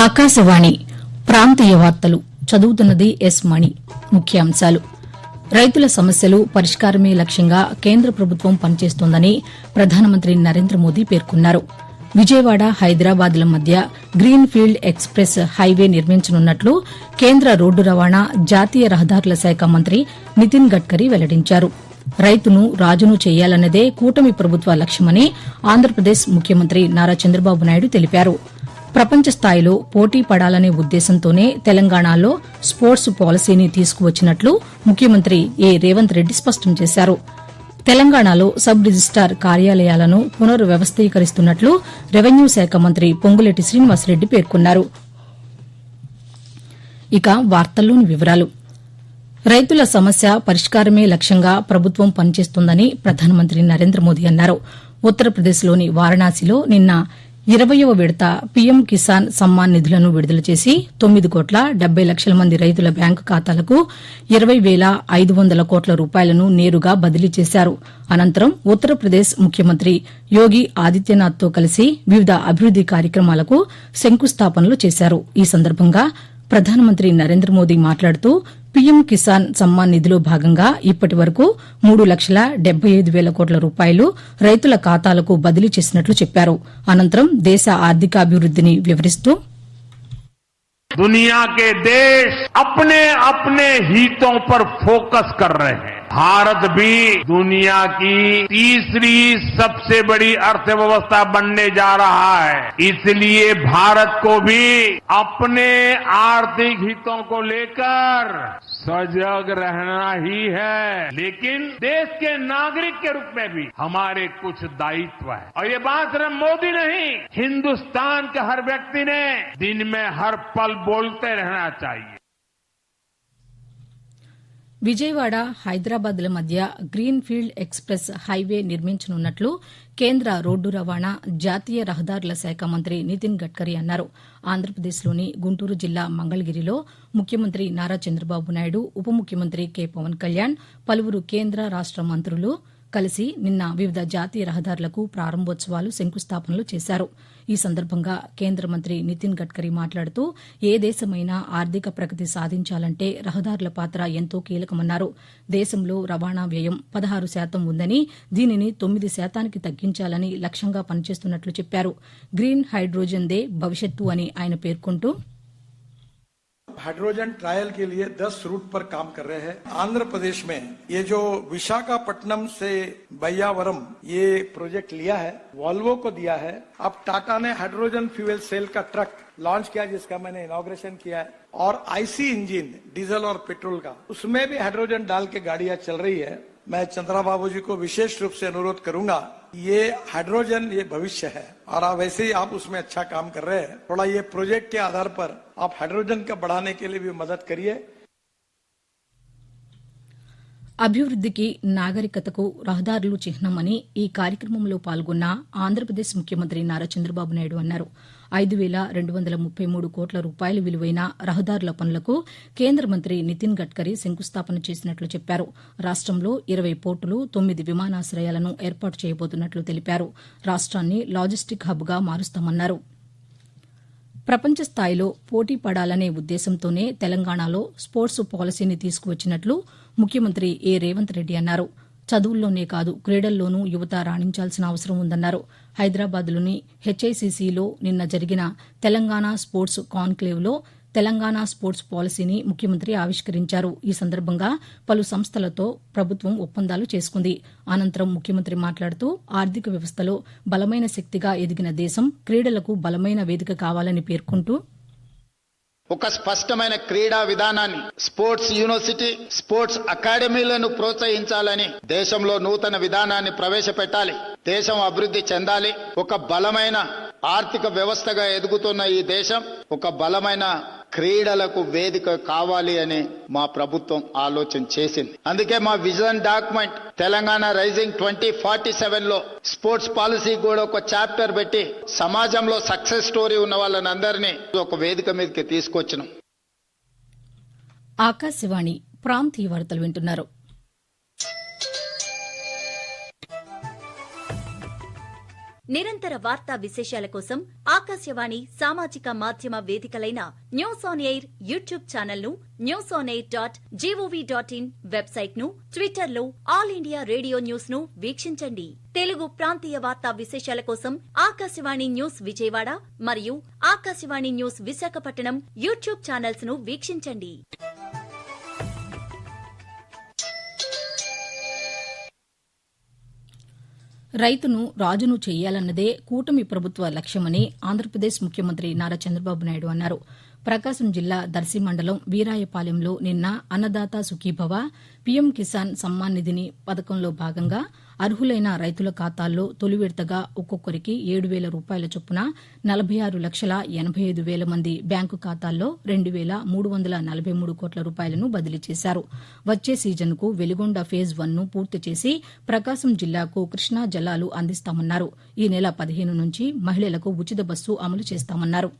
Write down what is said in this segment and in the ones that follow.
ఆకాశవాణి ప్రాంతీయ వార్తలు చదువుతున్నది ఎస్ మణి. ముఖ్యాంశాలు: రైతుల సమస్యలు పరిష్కారమే లక్ష్యంగా కేంద్ర ప్రభుత్వం పనిచేస్తోందని ప్రధానమంత్రి నరేంద్ర మోదీ పేర్కొన్నారు. విజయవాడ హైదరాబాద్ల మధ్య గ్రీన్ ఫీల్డ్ ఎక్స్ప్రెస్ హైవే నిర్మించనున్నట్లు కేంద్ర రోడ్డు రవాణా, జాతీయ రహదారుల శాఖ మంత్రి నితిన్ గడ్కరీ వెల్లడించారు. రైతును రాజును చేయాలన్నదే కూటమి ప్రభుత్వ లక్ష్యమని ఆంధ్రప్రదేశ్ ముఖ్యమంత్రి నారా చంద్రబాబు నాయుడు తెలిపారు. ప్రపంచ స్థాయిలో పోటీ పడాలనే ఉద్దేశంతోనే తెలంగాణలో స్పోర్ట్స్ పాలసీని తీసుకువచ్చినట్లు ముఖ్యమంత్రి రేవంత్ రెడ్డి స్పష్టం చేశారు. తెలంగాణలో సబ్ రిజిస్టార్ కార్యాలయాలను పునర్వ్యవస్థీకరిస్తున్నట్లు రెవెన్యూ శాఖ మంత్రి పొంగులేటి శ్రీనివాసరెడ్డి పేర్కొన్నారు. ఇక వార్తల్లోని వివరాలు: రైతుల సమస్య పరిష్కారమే లక్ష్యంగా ప్రభుత్వం పనిచేస్తోందని ప్రధానమంత్రి నరేంద్ర మోదీ అన్నారు. ఉత్తరప్రదేశ్లోని వారణాసిలో నిన్న 20వ విడత పీఎం కిసాన్ సమ్మాన్ నిధులను విడుదల చేసి 9,70,00,000 మంది రైతుల బ్యాంకు ఖాతాలకు 20,500 కోట్ల రూపాయలను నేరుగా బదిలీ చేశారు. అనంతరం ఉత్తరప్రదేశ్ ముఖ్యమంత్రి యోగి ఆదిత్యనాథ్తో కలిసి వివిధ అభివృద్ది కార్యక్రమాలకు శంకుస్థాపనలు చేశారు. ఈ సందర్భంగా ప్రధానమంత్రి నరేంద్ర మోదీ మాట్లాడుతూ పీఎం కిసాన్ సమ్మాన్ నిధిలో భాగంగా ఇప్పటి వరకు 3,75,000 కోట్ల రూపాయలు రైతుల ఖాతాలకు బదిలీ చేసినట్లు చెప్పారు. అనంతరం దేశ ఆర్థికాభివృద్దిని వివరిస్తూ दुनिया के देश अपने अपने हितों पर फोकस कर रहे हैं. भारत भी दुनिया की तीसरी सबसे बड़ी अर्थव्यवस्था बनने जा रहा है. इसलिए भारत को भी अपने आर्थिक हितों को लेकर सजग रहना ही है. लेकिन देश के नागरिक के रूप में भी हमारे कुछ दायित्व है. और ये बात सिर्फ मोदी नहीं, हिंदुस्तान के हर व्यक्ति ने दिन में हर पल बोलते रहना चाहिए. విజయవాడ హైదరాబాద్ల మధ్య గ్రీన్ ఫీల్డ్ ఎక్స్ప్రెస్ హైవే నిర్మించనున్నట్లు కేంద్ర రోడ్డు రవాణా, జాతీయ రహదారుల శాఖ మంత్రి నితిన్ గడ్కరీ అన్నారు. ఆంధ్రప్రదేశ్లోని గుంటూరు జిల్లా మంగళగిరిలో ముఖ్యమంత్రి నారా చంద్రబాబు నాయుడు, ఉప ముఖ్యమంత్రి కె పవన్ కళ్యాణ్, పలువురు కేంద్ర రాష్ట మంత్రులు కలిసి నిన్న వివిధ జాతీయ రహదారులకు ప్రారంభోత్సవాలు, శంకుస్థాపనలు చేశారు. ఈ సందర్భంగా కేంద్ర మంత్రి నితిన్ గడ్కరీ మాట్లాడుతూ ఏ దేశమైనా ఆర్థిక ప్రగతి సాధించాలంటే రహదారుల పాత్ర ఎంతో కీలకమన్నారు. దేశంలో రవాణా వ్యయం 16% ఉందని, దీనిని 9% తగ్గించాలని లక్ష్యంగా పనిచేస్తున్నట్లు చెప్పారు. గ్రీన్ హైడ్రోజన్ దే భవిష్యత్తు అని ఆయన పేర్కొంటూ हाइड्रोजन ट्रायल के लिए 10 रूट पर काम कर रहे हैं. आंध्र प्रदेश में ये जो विशाखापट्टनम से बय्यावरम ये प्रोजेक्ट लिया है, वॉल्वो को दिया है. अब टाटा ने हाइड्रोजन फ्यूल सेल का ट्रक लॉन्च किया, जिसका मैंने इनॉग्रेशन किया है. और आईसी इंजन, डीजल और पेट्रोल का, उसमें भी हाइड्रोजन डाल के गाड़ियां चल रही है. मैं चंद्रा बाबू जी को विशेष रूप से अनुरोध करूंगा, ये हाइड्रोजन ये भविष्य है और आप वैसे ही आप उसमें अच्छा काम कर रहे हैं. थोड़ा ये प्रोजेक्ट के आधार पर आप हाइड्रोजन का बढ़ाने के लिए भी मदद करिए. అభివృద్దికి, నాగరికతకు రహదారులు చిహ్నమని ఈ కార్యక్రమంలో పాల్గొన్న ఆంధ్రప్రదేశ్ ముఖ్యమంత్రి నారా చంద్రబాబు నాయుడు అన్నారు. 5,233 కోట్ల రూపాయల విలువైన రహదారుల పనులకు కేంద్ర మంత్రి నితిన్ గడ్కరీ శంకుస్థాపన చేసినట్లు చెప్పారు. రాష్టంలో 20 పోర్టులు, 9 విమానాశ్రయాలను ఏర్పాటు చేయబోతున్నట్లు తెలిపారు. రాష్ట్రాన్ని లాజిస్టిక్ హబ్గా మారుస్తామన్నారు. ప్రపంచ స్థాయిలో పోటీ పడాలనే ఉద్దేశంతోనే తెలంగాణలో స్పోర్ట్స్ పాలసీని తీసుకువచ్చినట్లు ముఖ్యమంత్రి రేవంత్ రెడ్డి అన్నారు. చదువుల్లోనే కాదు, క్రీడల్లోనూ యువత రాణించాల్సిన అవసరం ఉందన్నారు. హైదరాబాద్లోని హెచ్ఐసిసిలో నిన్న జరిగిన తెలంగాణ స్పోర్ట్స్ కాన్క్లేవ్లో తెలంగాణ స్పోర్ట్స్ పాలసీని ముఖ్యమంత్రి ఆవిష్కరించారు. ఈ సందర్భంగా పలు సంస్థలతో ప్రభుత్వం ఒప్పందాలు చేసుకుంది. అనంతరం ముఖ్యమంత్రి మాట్లాడుతూ ఆర్థిక వ్యవస్థలో బలమైన శక్తిగా ఎదిగిన దేశం క్రీడలకు బలమైన వేదిక కావాలని పేర్కొంటూ ఒక స్పష్టమైన క్రీడా విధానాన్ని, స్పోర్ట్స్ యూనివర్సిటీ, స్పోర్ట్స్ అకాడమీలను ప్రోత్సహించాలని, దేశంలో నూతన విధానాన్ని ప్రవేశపెట్టాలి. దేశం అభివృద్ధి చెందాలి. ఒక బలమైన ఆర్థిక వ్యవస్థగా ఎదుగుతున్న ఈ దేశం ఒక బలమైన క్రీడలకు వేదిక కావాలి అని మా ప్రభుత్వం ఆలోచన చేసింది. అందుకే మా విజన్ డాక్యుమెంట్ తెలంగాణ రైజింగ్ 2047లో స్పోర్ట్స్ పాలసీ కూడా ఒక చాప్టర్ పెట్టి సమాజంలో సక్సెస్ స్టోరీ ఉన్న వాళ్ళందరినీ ఒక వేదిక మీదకి తీసుకొచ్చినాం. ఆకాశవాణి ప్రాంతీయ వార్తలు వింటున్నారు. నిరంతర వార్తా విశేషాల కోసం ఆకాశవాణి సామాజిక మాధ్యమ వేదికలైన news on air YouTube channel ను, newsonair.gov.in వెబ్సైట్ ను, ట్విట్టర్ లో ఆల్ ఇండియా రేడియో న్యూస్ ను వీక్షించండి. తెలుగు ప్రాంతీయ వార్తా విశేషాల కోసం ఆకాశవాణి న్యూస్ విజయవాడ మరియు Akashvani news Visakhapatnam YouTube channels ను వీక్షించండి. రైతును రాజును చేయాలన్నదే కూటమి ప్రభుత్వ లక్ష్యమని ఆంధ్రప్రదేశ్ ముఖ్యమంత్రి నారా చంద్రబాబు నాయుడు అన్నారు. ప్రకాశం జిల్లా దర్శి మండలం వీరాయపాలెంలో నిన్న అన్నదాత సుఖీభవ, పీఎం కిసాన్ సమ్మాన్ నిధిని పథకంలో భాగంగా అర్హులైన రైతుల ఖాతాల్లో తొలి విడతగా ఒక్కొక్కరికి 7,000 రూపాయల చొప్పున 46,85,000 మంది బ్యాంకు ఖాతాల్లో 2,343 కోట్ల రూపాయలను బదిలీ చేశారు. వచ్చే సీజన్కు వెలిగొండ ఫేజ్ 1ను పూర్తి చేసి ప్రకాశం జిల్లాకు కృష్ణా జలాలు అందిస్తామన్నారు. ఈ నెల 15 నుంచి మహిళలకు ఉచిత బస్సు అమలు చేస్తామన్నారు.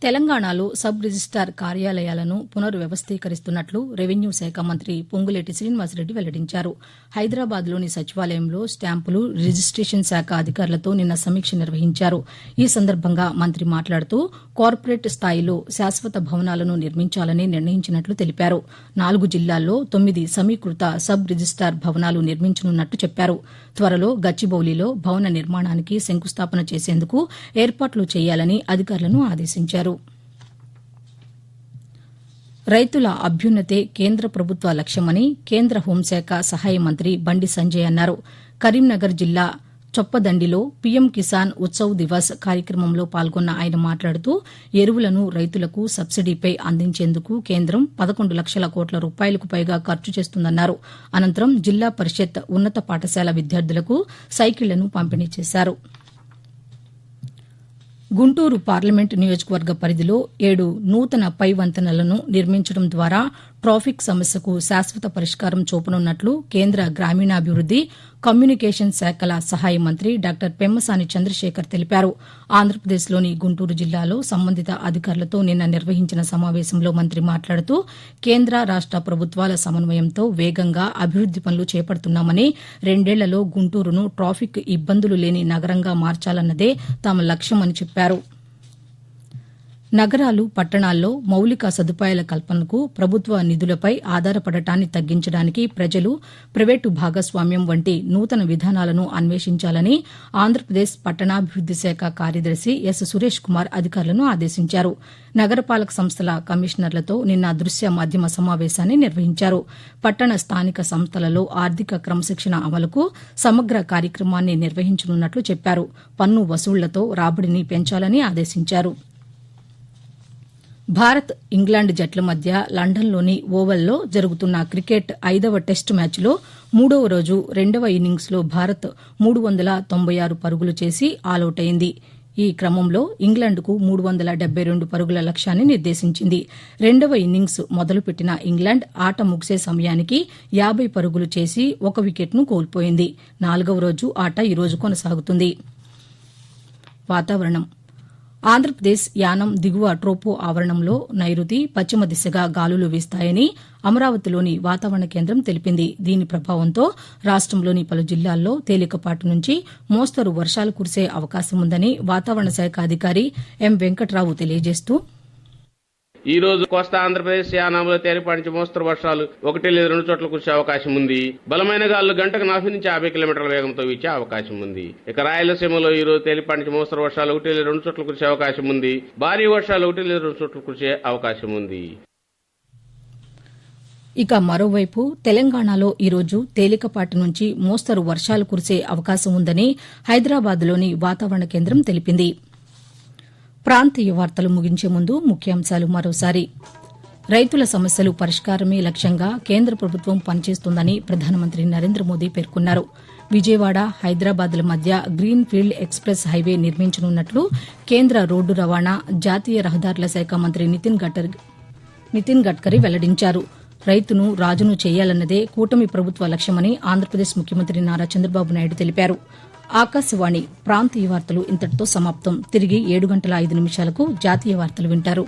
తెలంగాణలో సబ్ రిజిస్టార్ కార్యాలయాలను పునర్వ్యవస్థీకరిస్తున్నట్లు రెవెన్యూ శాఖ మంత్రి పొంగులేటి శ్రీనివాసరెడ్డి వెల్లడించారు. హైదరాబాద్లోని సచివాలయంలో స్టాంపులు, రిజిస్టేషన్ శాఖ అధికారులతో నిన్న సమీక్ష నిర్వహించారు. ఈ సందర్భంగా మంత్రి మాట్లాడుతూ కార్పొరేట్ స్థాయిలో శాశ్వత భవనాలను నిర్మించాలని నిర్ణయించినట్లు తెలిపారు. 4 జిల్లాల్లో 9 సమీకృత సబ్ రిజిస్టార్ భవనాలు నిర్మించనున్నట్లు చెప్పారు. త్వరలో గచ్చిబౌలిలో భవన నిర్మాణానికి శంకుస్థాపన చేసేందుకు ఏర్పాట్లు చేయాలని అధికారులను ఆదేశించారు. రైతుల అభ్యున్నతే కేంద్ర ప్రభుత్వ లక్ష్యమని కేంద్ర హోంశాఖ సహాయ మంత్రి బండి సంజయ్ అన్నారు. కరీంనగర్ జిల్లా చొప్పదండిలో పీఎం కిసాన్ ఉత్సవ్ దివస్ కార్యక్రమంలో పాల్గొన్న ఆయన మాట్లాడుతూ ఎరువులను రైతులకు సబ్సిడీపై అందించేందుకు కేంద్రం 11 లక్షల కోట్ల రూపాయలకు పైగా ఖర్చు చేస్తుందన్నారు. అనంతరం జిల్లా పరిషత్ ఉన్నత పాఠశాల విద్యార్థులకు సైకిళ్లను పంపిణీ చేశారు. గుంటూరు పార్లమెంటు నియోజకవర్గ పరిధిలో 7 నూతన పై వంతెనలను నిర్మించడం ద్వారా ట్రాఫిక్ సమస్యకు శాశ్వత పరిష్కారం చూపనున్నట్లు కేంద్ర గ్రామీణాభివృద్ది, కమ్యూనికేషన్ శాఖల సహాయ మంత్రి డాక్టర్ పెమ్మసాని చంద్రశేఖర్ తెలిపారు. ఆంధ్రప్రదేశ్లోని గుంటూరు జిల్లాలో సంబంధిత అధికారులతో నిన్న నిర్వహించిన సమావేశంలో మంత్రి మాట్లాడుతూ కేంద్ర రాష్ట ప్రభుత్వాల సమన్వయంతో వేగంగా అభివృద్ది పనులు చేపడుతున్నామని, 2 ఏళ్లలో గుంటూరును ట్రాఫిక్ ఇబ్బందులు లేని నగరంగా మార్చాలన్నదే తమ లక్ష్యమని చెప్పారు. నగరాలు, పట్టణాల్లో మౌలిక సదుపాయాల కల్పనకు ప్రభుత్వ నిధులపై ఆధారపడటాన్ని తగ్గించడానికి ప్రజలు, ప్రైవేటు భాగస్వామ్యం వంటి నూతన విధానాలను అన్వేషించాలని ఆంధ్రప్రదేశ్ పట్టణాభివృద్ది శాఖ కార్యదర్శి ఎస్ సురేష్ కుమార్ అధికారులను ఆదేశించారు. నగరపాలక సంస్థల కమిషనర్లతో నిన్న దృశ్య మాధ్యమ సమావేశాన్ని నిర్వహించారు. పట్టణ స్థానిక సంస్థలలో ఆర్థిక క్రమశిక్షణ అమలుకు సమగ్ర కార్యక్రమాన్ని నిర్వహించనున్నట్లు చెప్పారు. పన్ను వసూళ్లతో రాబడిని పెంచాలని ఆదేశించారు. భారత్, ఇంగ్లాండ్ జట్ల మధ్య లండన్లోని ఓవల్లో జరుగుతున్న క్రికెట్ 5వ టెస్టు మ్యాచ్లో 3వ రోజు 2వ ఇన్నింగ్స్లో భారత్ 396 పరుగులు చేసి ఆలౌట్ అయింది. ఈ క్రమంలో ఇంగ్లాండ్కు 372 పరుగుల లక్ష్యాన్ని నిర్దేశించింది. 2వ ఇన్నింగ్స్ మొదలుపెట్టిన ఇంగ్లాండ్ ఆట ముగిసే సమయానికి 50 పరుగులు చేసి 1 వికెట్ను కోల్పోయింది. 4వ రోజు ఆట ఈరోజు కొనసాగుతుంది. వాతావరణం. ఆంధ్రప్రదేశ్ యానం దిగువ ట్రోపో ఆవరణంలో నైరుతి, పశ్చిమ దిశగా గాలులు వీస్తాయని అమరావతిలోని వాతావరణ కేంద్రం తెలిపింది. దీని ప్రభావంతో రాష్టంలోని పలు జిల్లాల్లో తేలికపాటి నుంచి మోస్తరు వర్షాలు కురిసే అవకాశం ఉందని వాతావరణ శాఖ అధికారి ఎం వెంకట్రావు తెలియజేస్తూ, ఈ రోజు కోస్తా ఆంధ్రప్రదేశ్ యానాంలో తేలిపాటి నుంచి మోస్తరు వర్షాలు 1 లేదా 2 చోట్ల కురిసే అవకాశం ఉంది. బలమైన గాలులు గంటకు 40 నుంచి 50 కిలోమీటర్ల వేగంతో వీచే అవకాశం ఉంది. ఇక రాయలసీమలో ఈ రోజు తేలిపాటి నుంచి మోస్తరు వర్షాలు 1 లేదా 2 చోట్ల కురిసే అవకాశం ఉంది. భారీ వర్షాలు 1 లేదా 2 చోట్ల కురిసే అవకాశం ఉంది. ఇక మరోవైపు తెలంగాణలో ఈరోజు తేలికపాటి నుంచి మోస్తరు వర్షాలు కురిసే అవకాశం ఉందని హైదరాబాద్లోని వాతావరణ కేంద్రం తెలిపింది. ప్రాంతీయ వార్తలు ముగించే ముందు ముఖ్యాంశాలు మరోసారి. రైతుల సమస్యలు పరిష్కారమే లక్ష్యంగా కేంద్ర ప్రభుత్వం పనిచేస్తోందని ప్రధానమంత్రి నరేంద్ర మోదీ పేర్కొన్నారు. విజయవాడ, హైదరాబాద్ల మధ్య గ్రీన్ ఫీల్డ్ ఎక్స్ప్రెస్ హైవే నిర్మించనున్నట్లు కేంద్ర రోడ్డు రవాణా, జాతీయ రహదారుల శాఖ మంత్రి నితిన్ గడ్కరీ వెల్లడించారు. రైతును రాజును చేయాలన్నదే కూటమి ప్రభుత్వ లక్ష్యమని ఆంధ్రప్రదేశ్ ముఖ్యమంత్రి నారా చంద్రబాబు నాయుడు తెలిపారు. ఆకాశవాణి ప్రాంతీయ వార్తలు ఇంతటితో సమాప్తం. తిరిగి 7:05 జాతీయ వార్తలు వింటారు.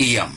ఇయం